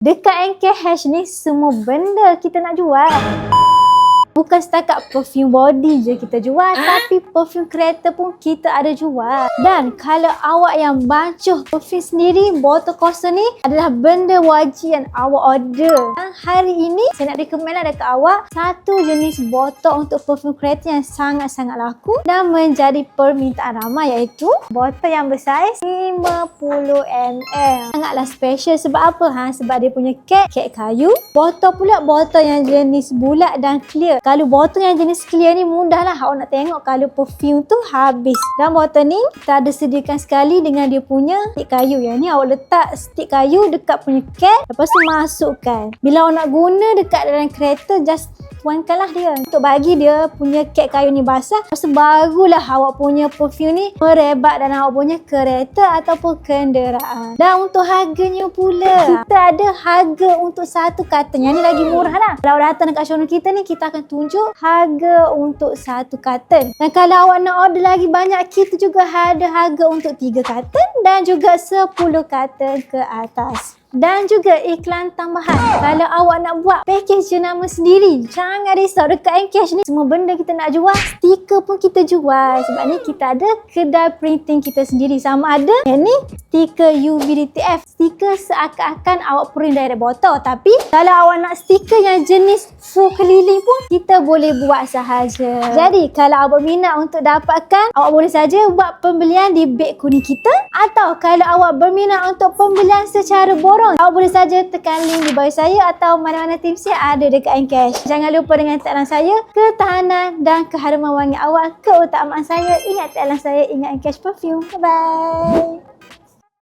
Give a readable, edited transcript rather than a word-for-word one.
Dekat NKH ni semua benda kita nak jual. Bukan setakat perfume body je kita jual, tapi perfume kereta pun kita ada jual. Dan kalau awak yang bancuh perfume sendiri, botol kosong ni adalah benda wajib yang awak order. Dan hari ini saya nak recommend lah dekat awak satu jenis botol untuk perfume kereta yang sangat-sangat laku dan menjadi permintaan ramai, iaitu botol yang bersaiz 50ml. Sangatlah special sebab apa? Sebab dia punya kek kayu. Botol pula botol yang jenis bulat dan clear. Kalau botol yang jenis clear ni mudahlah awak nak tengok kalau perfume tu habis. Dan botol ni kita ada sediakan sekali dengan dia punya stick kayu. Yang ni awak letak stick kayu dekat punya kek, lepas tu masukkan. Bila awak nak guna dekat dalam kereta, just tuangkanlah dia untuk bagi dia punya kek kayu ni basah. Lepas tu barulah awak punya perfume ni merebat dalam awak punya kereta ataupun kenderaan. Dan untuk harganya pula, kita ada harga untuk satu carton. Yang ni lagi murah lah. Kalau datang dekat showroom kita ni, kita akan tunjuk harga untuk satu carton. Dan kalau awak nak order lagi banyak, kita juga ada harga untuk 3 carton dan juga 10 carton ke atas. Dan juga iklan tambahan. Kalau awak nak buat package jenama sendiri, jangan risau, dekat NKH ni semua benda kita nak jual. Stiker pun kita jual. Sebab ni kita ada kedai printing kita sendiri. Sama ada yang ni stiker UV-DTF. Stiker seakan-akan awak print dari botol. Tapi kalau awak nak stiker yang jenis full keliling pun, kita boleh buat sahaja. Jadi kalau awak berminat untuk dapatkan, awak boleh saja buat pembelian di beg kuning kita. Atau kalau awak berminat untuk pembelian secara borong, awak boleh saja tekan link di bawah saya atau mana-mana tim saya ada dekat NKH. Jangan lupa dengan tagline saya, ketahanan dan keharuman wangi awak keutamaan saya. Ingat tagline saya, ingat NKH Perfume. Bye-bye.